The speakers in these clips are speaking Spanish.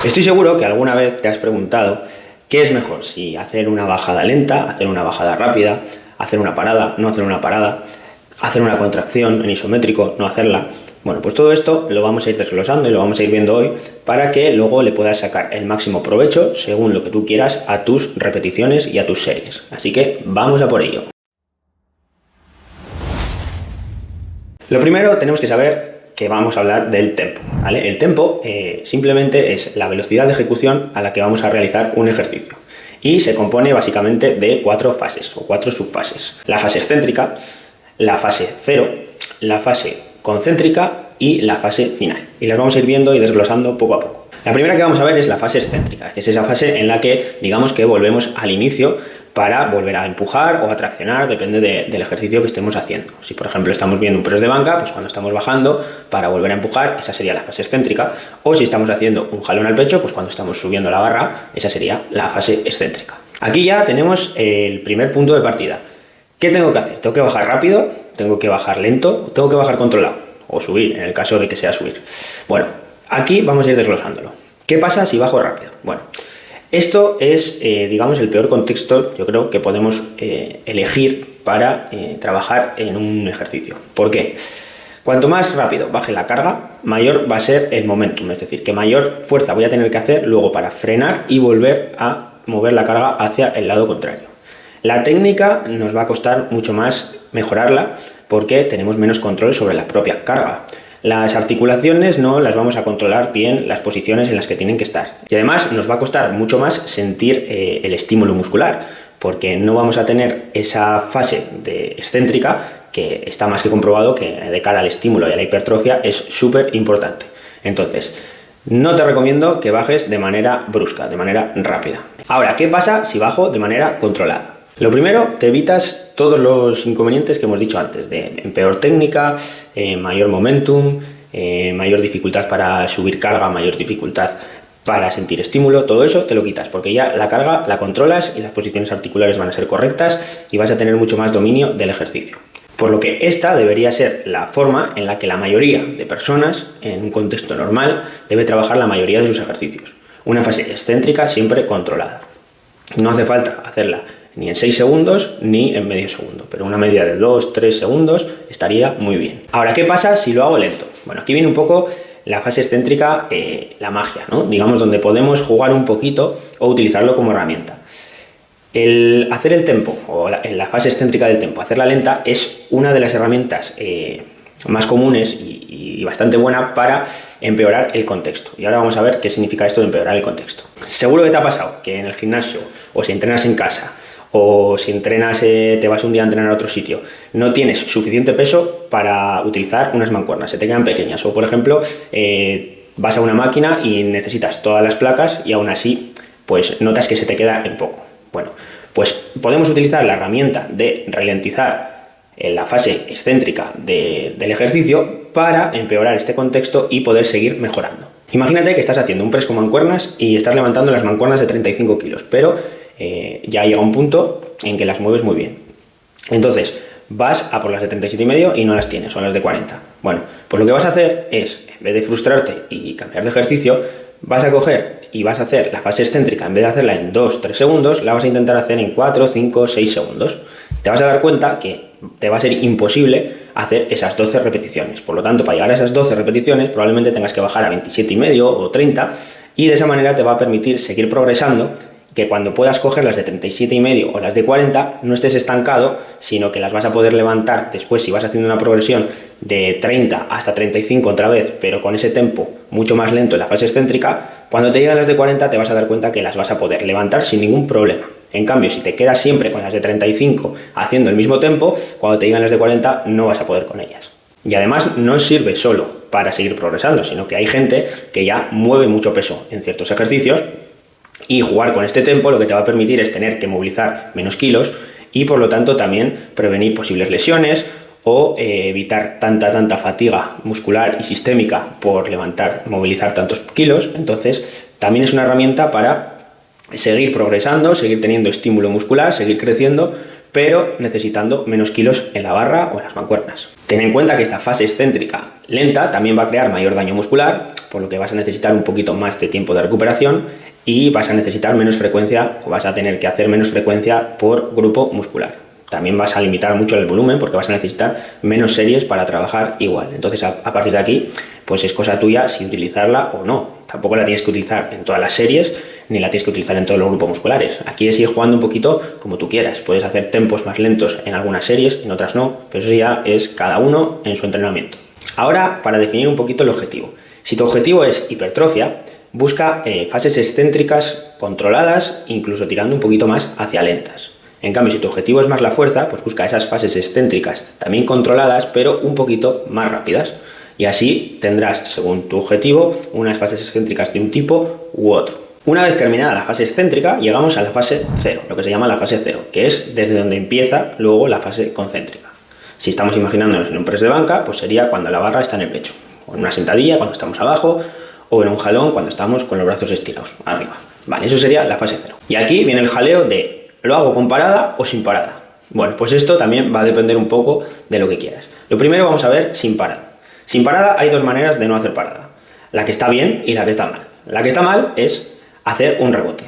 Estoy seguro que alguna vez te has preguntado qué es mejor, si hacer una bajada lenta, hacer una bajada rápida, hacer una parada, no hacer una parada, hacer una contracción en isométrico, no hacerla. Bueno, pues todo esto lo vamos a ir desglosando y lo vamos a ir viendo hoy para que luego le puedas sacar el máximo provecho según lo que tú quieras a tus repeticiones y a tus series. Así que vamos a por ello. Lo primero tenemos que saber que vamos a hablar del tempo, ¿vale? El tempo simplemente es la velocidad de ejecución a la que vamos a realizar un ejercicio y se compone básicamente de 4 fases o 4 subfases. La fase excéntrica, la fase cero, la fase concéntrica y la fase final. Y las vamos a ir viendo y desglosando poco a poco. La primera que vamos a ver es la fase excéntrica, que es esa fase en la que digamos que volvemos al inicio para volver a empujar o a traccionar, depende del ejercicio que estemos haciendo. Si por ejemplo estamos viendo un press de banca, pues cuando estamos bajando para volver a empujar, esa sería la fase excéntrica, o si estamos haciendo un jalón al pecho, pues cuando estamos subiendo la barra, esa sería la fase excéntrica. Aquí ya tenemos el primer punto de partida. ¿Qué tengo que hacer? ¿Tengo que bajar rápido? ¿Tengo que bajar lento? ¿Tengo que bajar controlado? O subir, en el caso de que sea subir. Bueno, aquí vamos a ir desglosándolo. ¿Qué pasa si bajo rápido? Bueno, esto es, digamos, el peor contexto, yo creo, que podemos elegir para trabajar en un ejercicio. ¿Por qué? Cuanto más rápido baje la carga, mayor va a ser el momentum, es decir, que mayor fuerza voy a tener que hacer luego para frenar y volver a mover la carga hacia el lado contrario. La técnica nos va a costar mucho más mejorarla porque tenemos menos control sobre la propia carga. Las articulaciones no las vamos a controlar bien, las posiciones en las que tienen que estar. Y además nos va a costar mucho más sentir el estímulo muscular, porque no vamos a tener esa fase de excéntrica que está más que comprobado que de cara al estímulo y a la hipertrofia es súper importante. Entonces, no te recomiendo que bajes de manera brusca, de manera rápida. Ahora, ¿qué pasa si bajo de manera controlada? Lo primero, te evitas todos los inconvenientes que hemos dicho antes, de peor técnica, mayor momentum, mayor dificultad para subir carga, mayor dificultad para sentir estímulo, todo eso te lo quitas, porque ya la carga la controlas y las posiciones articulares van a ser correctas y vas a tener mucho más dominio del ejercicio. Por lo que esta debería ser la forma en la que la mayoría de personas, en un contexto normal, debe trabajar la mayoría de sus ejercicios. Una fase excéntrica siempre controlada. No hace falta hacerla ni en 6 segundos ni en medio segundo, pero una media de 2-3 segundos estaría muy bien. Ahora, ¿qué pasa si lo hago lento? Bueno, aquí viene un poco la fase excéntrica, la magia, ¿no? Digamos, donde podemos jugar un poquito o utilizarlo como herramienta. El hacer el tempo, o en la fase excéntrica del tempo, hacerla lenta, es una de las herramientas más comunes y bastante buena para empeorar el contexto. Y ahora vamos a ver qué significa esto de empeorar el contexto. Seguro que te ha pasado que en el gimnasio, o si entrenas en casa, o si entrenas, te vas un día a entrenar a otro sitio, no tienes suficiente peso para utilizar unas mancuernas, se te quedan pequeñas, o por ejemplo, vas a una máquina y necesitas todas las placas y aún así, pues notas que se te queda en poco. Bueno, pues podemos utilizar la herramienta de ralentizar en la fase excéntrica del ejercicio para empeorar este contexto y poder seguir mejorando. Imagínate que estás haciendo un press con mancuernas y estás levantando las mancuernas de 35 kilos, pero ya llega un punto en que las mueves muy bien. Entonces, vas a por las de 37,5 y no las tienes, son las de 40. Bueno, pues lo que vas a hacer es, en vez de frustrarte y cambiar de ejercicio, vas a coger y vas a hacer la fase excéntrica, en vez de hacerla en 2-3 segundos, la vas a intentar hacer en 4, 5, 6 segundos. Te vas a dar cuenta que te va a ser imposible hacer esas 12 repeticiones. Por lo tanto, para llegar a esas 12 repeticiones, probablemente tengas que bajar a 27,5 o 30, y de esa manera te va a permitir seguir progresando, que cuando puedas coger las de 37,5 o las de 40 no estés estancado, sino que las vas a poder levantar después si vas haciendo una progresión de 30 hasta 35 otra vez, pero con ese tempo mucho más lento en la fase excéntrica. Cuando te lleguen las de 40 te vas a dar cuenta que las vas a poder levantar sin ningún problema. En cambio, si te quedas siempre con las de 35 haciendo el mismo tempo, cuando te lleguen las de 40 no vas a poder con ellas. Y además no sirve solo para seguir progresando, sino que hay gente que ya mueve mucho peso en ciertos ejercicios, y jugar con este tempo lo que te va a permitir es tener que movilizar menos kilos y por lo tanto también prevenir posibles lesiones o evitar tanta fatiga muscular y sistémica por movilizar tantos kilos. Entonces también es una herramienta para seguir progresando, seguir teniendo estímulo muscular, seguir creciendo, pero necesitando menos kilos en la barra o en las mancuernas. Ten en cuenta que esta fase excéntrica lenta también va a crear mayor daño muscular, por lo que vas a necesitar un poquito más de tiempo de recuperación y vas a necesitar menos frecuencia, o vas a tener que hacer menos frecuencia por grupo muscular. También vas a limitar mucho el volumen porque vas a necesitar menos series para trabajar igual. Entonces, a partir de aquí, pues es cosa tuya si utilizarla o no. Tampoco la tienes que utilizar en todas las series, ni la tienes que utilizar en todos los grupos musculares. Aquí es ir jugando un poquito como tú quieras. Puedes hacer tempos más lentos en algunas series, en otras no, pero eso ya es cada uno en su entrenamiento. Ahora, para definir un poquito el objetivo. Si tu objetivo es hipertrofia, busca fases excéntricas controladas, incluso tirando un poquito más hacia lentas. En cambio, si tu objetivo es más la fuerza, pues busca esas fases excéntricas también controladas, pero un poquito más rápidas. Y así tendrás, según tu objetivo, unas fases excéntricas de un tipo u otro. Una vez terminada la fase excéntrica, llegamos a la fase 0, lo que se llama la fase 0, que es desde donde empieza luego la fase concéntrica. Si estamos imaginándonos en un press de banca, pues sería cuando la barra está en el pecho, o en una sentadilla cuando estamos abajo, o en un jalón cuando estamos con los brazos estirados arriba. Vale, eso sería la fase 0. Y aquí viene el jaleo de ¿lo hago con parada o sin parada? Bueno, pues esto también va a depender un poco de lo que quieras. Lo primero vamos a ver sin parada. Sin parada hay dos maneras de no hacer parada. La que está bien y la que está mal. La que está mal es hacer un rebote.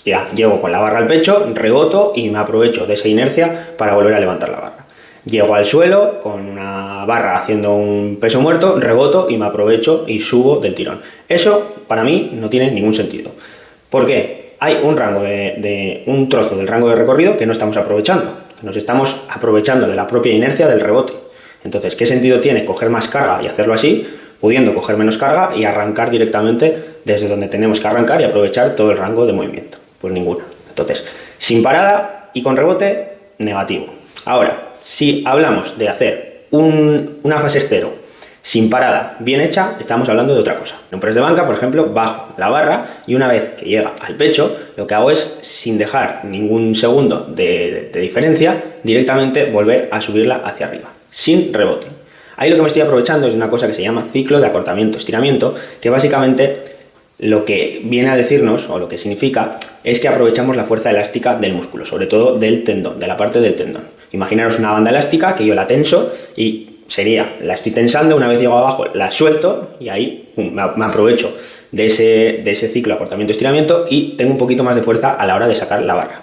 Ya llego con la barra al pecho, reboto y me aprovecho de esa inercia para volver a levantar la barra. Llego al suelo con una barra haciendo un peso muerto, reboto y me aprovecho y subo del tirón. Eso para mí no tiene ningún sentido. ¿Por qué? Hay un rango un trozo del rango de recorrido que no estamos aprovechando. Nos estamos aprovechando de la propia inercia del rebote. Entonces, ¿qué sentido tiene coger más carga y hacerlo así, pudiendo coger menos carga y arrancar directamente desde donde tenemos que arrancar y aprovechar todo el rango de movimiento? Pues ninguna. Entonces, sin parada y con rebote, negativo. Ahora, si hablamos de hacer una fase 0 sin parada bien hecha, estamos hablando de otra cosa. En un press de banca, por ejemplo, bajo la barra y una vez que llega al pecho, lo que hago es, sin dejar ningún segundo de diferencia, directamente volver a subirla hacia arriba, sin rebote. Ahí lo que me estoy aprovechando es una cosa que se llama ciclo de acortamiento-estiramiento, que básicamente lo que viene a decirnos, o lo que significa, es que aprovechamos la fuerza elástica del músculo, sobre todo del tendón, de la parte del tendón. Imaginaros una banda elástica que yo la tenso y la estoy tensando, una vez llego abajo la suelto y ahí me aprovecho de ese ciclo acortamiento-estiramiento y tengo un poquito más de fuerza a la hora de sacar la barra.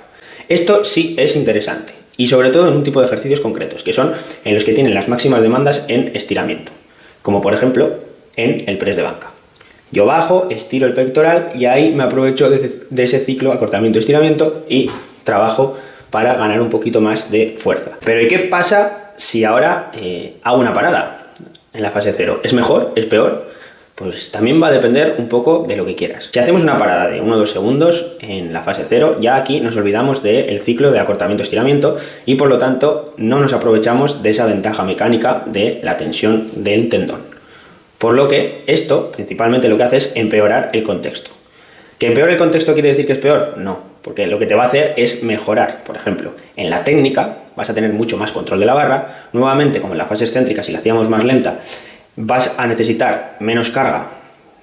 Esto sí es interesante y sobre todo en un tipo de ejercicios concretos, que son en los que tienen las máximas demandas en estiramiento, como por ejemplo en el press de banca. Yo bajo, estiro el pectoral y ahí me aprovecho de ese ciclo acortamiento-estiramiento y trabajo para ganar un poquito más de fuerza. Pero ¿y qué pasa si ahora hago una parada en la fase 0? ¿Es mejor? ¿Es peor? Pues también va a depender un poco de lo que quieras. Si hacemos una parada de 1 o 2 segundos en la fase 0, ya aquí nos olvidamos del ciclo de acortamiento-estiramiento y por lo tanto no nos aprovechamos de esa ventaja mecánica de la tensión del tendón. Por lo que esto principalmente lo que hace es empeorar el contexto. ¿Que empeore el contexto quiere decir que es peor? No, porque lo que te va a hacer es mejorar. Por ejemplo, en la técnica vas a tener mucho más control de la barra. Nuevamente, como en la fase excéntrica, si la hacíamos más lenta, vas a necesitar menos carga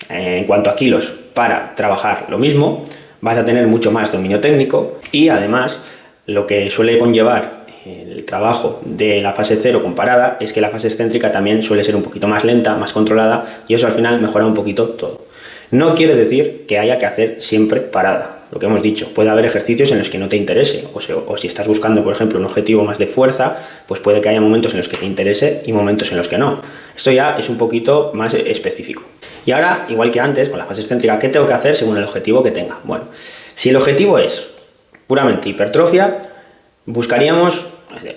en cuanto a kilos para trabajar lo mismo. Vas a tener mucho más dominio técnico y además lo que suele conllevar el trabajo de la fase 0 comparada es que la fase excéntrica también suele ser un poquito más lenta, más controlada y eso al final mejora un poquito todo. No quiere decir que haya que hacer siempre parada, lo que hemos dicho, puede haber ejercicios en los que no te interese, o si estás buscando, por ejemplo, un objetivo más de fuerza, pues puede que haya momentos en los que te interese y momentos en los que no. Esto ya es un poquito más específico. Y ahora, igual que antes, con la fase excéntrica, ¿qué tengo que hacer según el objetivo que tenga? Bueno, si el objetivo es puramente hipertrofia, buscaríamos,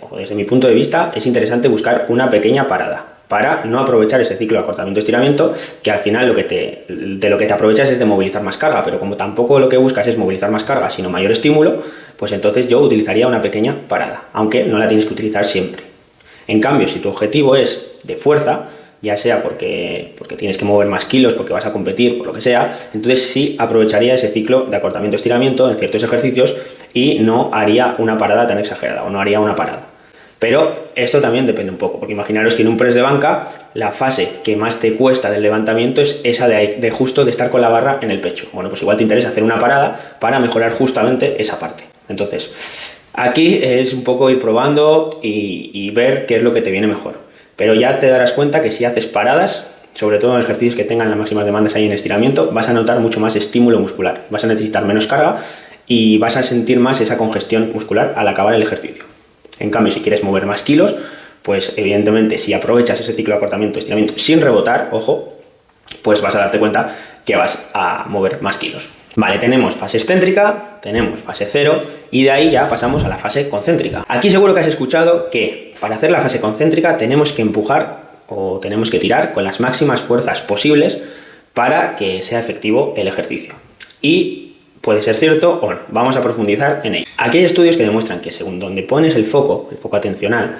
o desde mi punto de vista, es interesante buscar una pequeña parada, para no aprovechar ese ciclo de acortamiento-estiramiento, que al final de lo que te aprovechas es de movilizar más carga, pero como tampoco lo que buscas es movilizar más carga, sino mayor estímulo, pues entonces yo utilizaría una pequeña parada, aunque no la tienes que utilizar siempre. En cambio, si tu objetivo es de fuerza, ya sea porque tienes que mover más kilos, porque vas a competir, por lo que sea, entonces sí aprovecharía ese ciclo de acortamiento-estiramiento en ciertos ejercicios y no haría una parada tan exagerada, o no haría una parada. Pero esto también depende un poco, porque imaginaros que en un press de banca la fase que más te cuesta del levantamiento es esa de justo de estar con la barra en el pecho. Bueno, pues igual te interesa hacer una parada para mejorar justamente esa parte. Entonces, aquí es un poco ir probando y ver qué es lo que te viene mejor. pero ya te darás cuenta que si haces paradas, sobre todo en ejercicios que tengan las máximas demandas ahí en estiramiento, vas a notar mucho más estímulo muscular, vas a necesitar menos carga y vas a sentir más esa congestión muscular al acabar el ejercicio. En cambio, si quieres mover más kilos, pues evidentemente si aprovechas ese ciclo de acortamiento, estiramiento sin rebotar, ojo, pues vas a darte cuenta que vas a mover más kilos. Vale, tenemos fase excéntrica, tenemos fase 0 y de ahí ya pasamos a la fase concéntrica. Aquí seguro que has escuchado que para hacer la fase concéntrica tenemos que empujar o tenemos que tirar con las máximas fuerzas posibles para que sea efectivo el ejercicio. Y puede ser cierto o no, vamos a profundizar en ello. Aquí hay estudios que demuestran que según donde pones el foco atencional,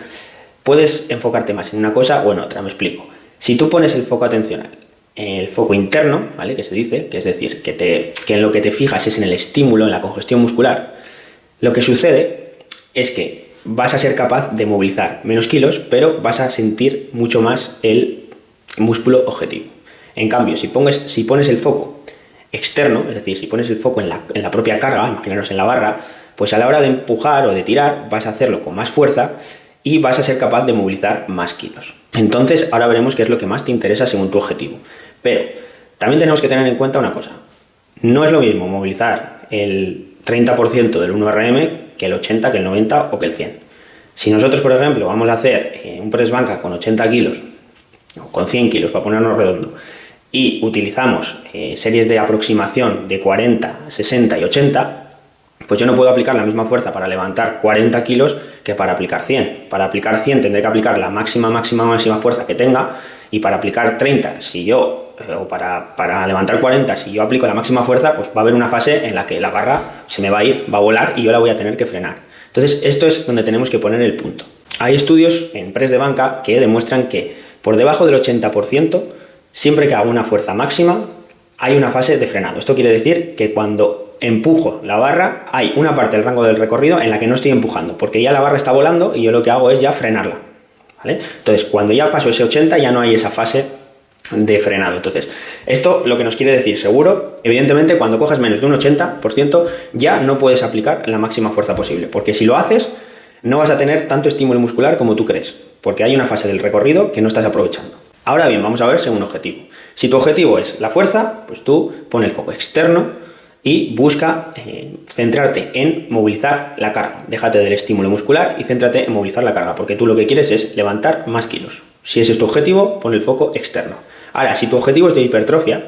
puedes enfocarte más en una cosa o en otra, me explico. Si tú pones el foco atencional, el foco interno, ¿vale? Que se dice, que es decir, que en lo que te fijas es en el estímulo, en la congestión muscular, lo que sucede es que vas a ser capaz de movilizar menos kilos, pero vas a sentir mucho más el músculo objetivo. En cambio, si pones el foco externo, es decir, si pones el foco en la propia carga, imaginaros en la barra, pues a la hora de empujar o de tirar vas a hacerlo con más fuerza y vas a ser capaz de movilizar más kilos. Entonces, ahora veremos qué es lo que más te interesa según tu objetivo. Pero también tenemos que tener en cuenta una cosa. No es lo mismo movilizar el 30% del 1RM que el 80, que el 90 o que el 100. Si nosotros, por ejemplo, vamos a hacer un press banca con 80 kilos o con 100 kilos, para ponernos redondo, y utilizamos series de aproximación de 40, 60 y 80, pues yo no puedo aplicar la misma fuerza para levantar 40 kilos que para aplicar 100. Para aplicar 100 tendré que aplicar la máxima fuerza que tenga, y para aplicar 30, o para levantar 40, si yo aplico la máxima fuerza, pues va a haber una fase en la que la barra se me va a ir, va a volar y yo la voy a tener que frenar. Entonces, esto es donde tenemos que poner el punto. Hay estudios en press de banca que demuestran que por debajo del 80%, siempre que hago una fuerza máxima, hay una fase de frenado. Esto quiere decir que cuando empujo la barra, hay una parte del rango del recorrido en la que no estoy empujando, porque ya la barra está volando y yo lo que hago es ya frenarla, ¿vale? Entonces, cuando ya paso ese 80, ya no hay esa fase de frenado. Entonces, esto lo que nos quiere decir seguro, evidentemente, cuando cojas menos de un 80%, ya no puedes aplicar la máxima fuerza posible, porque si lo haces, no vas a tener tanto estímulo muscular como tú crees, porque hay una fase del recorrido que no estás aprovechando. Ahora bien, vamos a ver según objetivo. Si tu objetivo es la fuerza, pues tú pon el foco externo y busca centrarte en movilizar la carga. Déjate del estímulo muscular y céntrate en movilizar la carga, porque tú lo que quieres es levantar más kilos. Si ese es tu objetivo, pon el foco externo. Ahora, si tu objetivo es de hipertrofia,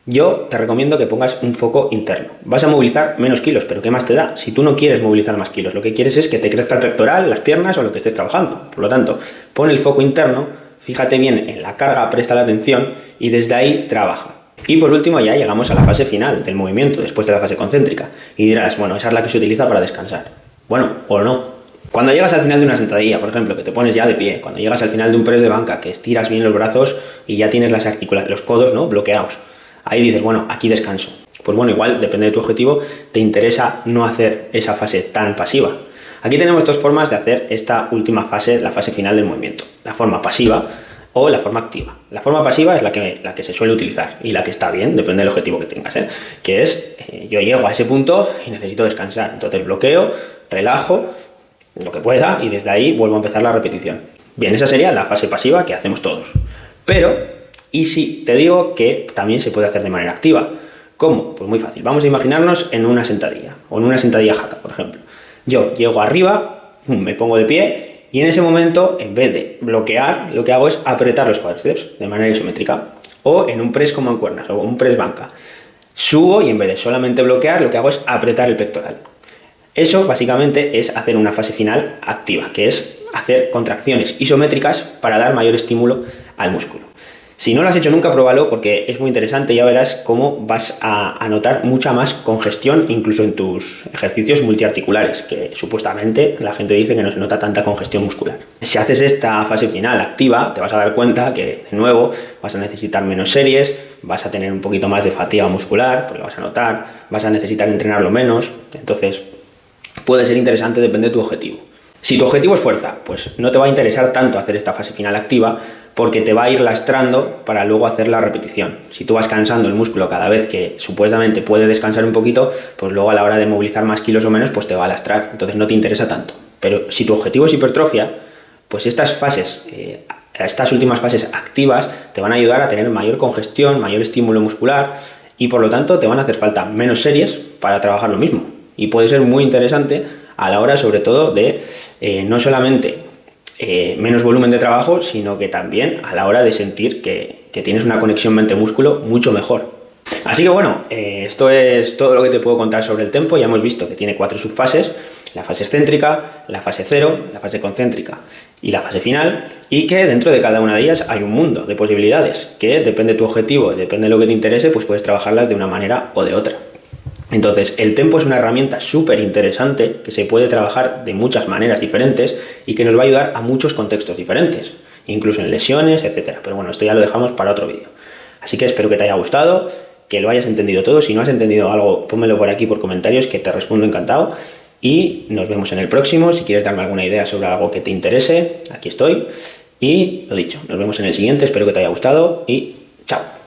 yo te recomiendo que pongas un foco interno. Vas a movilizar menos kilos, pero ¿qué más te da? Si tú no quieres movilizar más kilos, lo que quieres es que te crezca el pectoral, las piernas o lo que estés trabajando. Por lo tanto, pon el foco interno, fíjate bien en la carga, presta la atención y desde ahí trabaja. Y por último ya llegamos a la fase final del movimiento, después de la fase concéntrica. Y dirás, bueno, esa es la que se utiliza para descansar. Bueno, o no. Cuando llegas al final de una sentadilla, por ejemplo, que te pones ya de pie, cuando llegas al final de un press de banca, que estiras bien los brazos y ya tienes las los codos, ¿no?, bloqueados, ahí dices, bueno, aquí descanso. Pues bueno, igual, depende de tu objetivo, te interesa no hacer esa fase tan pasiva. Aquí tenemos dos formas de hacer esta última fase, la fase final del movimiento. La forma pasiva o la forma activa. La forma pasiva es la que se suele utilizar y la que está bien, depende del objetivo que tengas, que es, yo llego a ese punto y necesito descansar, entonces bloqueo, relajo lo que pueda y desde ahí vuelvo a empezar la repetición. Bien, esa sería la fase pasiva que hacemos todos. Pero, ¿y si te digo que también se puede hacer de manera activa? ¿Cómo? Pues muy fácil. Vamos a imaginarnos en una sentadilla, o en una sentadilla jaca, por ejemplo. Yo llego arriba, me pongo de pie y en ese momento, en vez de bloquear, lo que hago es apretar los cuádriceps de manera isométrica. O en un press como en cuernas, o un press banca. Subo y en vez de solamente bloquear, lo que hago es apretar el pectoral. Eso básicamente es hacer una fase final activa, que es hacer contracciones isométricas para dar mayor estímulo al músculo. Si no lo has hecho nunca, pruébalo porque es muy interesante, ya verás cómo vas a notar mucha más congestión incluso en tus ejercicios multiarticulares, que supuestamente la gente dice que no se nota tanta congestión muscular. Si haces esta fase final activa, te vas a dar cuenta que, de nuevo, vas a necesitar menos series, vas a tener un poquito más de fatiga muscular, porque lo vas a notar, vas a necesitar entrenarlo menos, entonces puede ser interesante, depende de tu objetivo. Si tu objetivo es fuerza, pues no te va a interesar tanto hacer esta fase final activa porque te va a ir lastrando para luego hacer la repetición. Si tú vas cansando el músculo cada vez que supuestamente puede descansar un poquito, pues luego a la hora de movilizar más kilos o menos, pues te va a lastrar, entonces no te interesa tanto. Pero si tu objetivo es hipertrofia, pues estas fases estas últimas fases activas te van a ayudar a tener mayor congestión, mayor estímulo muscular y por lo tanto te van a hacer falta menos series para trabajar lo mismo. Y puede ser muy interesante a la hora sobre todo de no solamente menos volumen de trabajo, sino que también a la hora de sentir que tienes una conexión mente-músculo mucho mejor. Así que bueno, esto es todo lo que te puedo contar sobre el tempo. Ya hemos visto que tiene 4 subfases: la fase excéntrica, la fase cero, la fase concéntrica y la fase final, y que dentro de cada una de ellas hay un mundo de posibilidades que depende de tu objetivo y depende de lo que te interese, pues puedes trabajarlas de una manera o de otra. Entonces, el tempo es una herramienta súper interesante que se puede trabajar de muchas maneras diferentes y que nos va a ayudar a muchos contextos diferentes, incluso en lesiones, etcétera. Pero bueno, esto ya lo dejamos para otro vídeo. Así que espero que te haya gustado, que lo hayas entendido todo. Si no has entendido algo, pónmelo por aquí por comentarios, que te respondo encantado. Y nos vemos en el próximo. Si quieres darme alguna idea sobre algo que te interese, aquí estoy. Y lo dicho, nos vemos en el siguiente. Espero que te haya gustado y chao.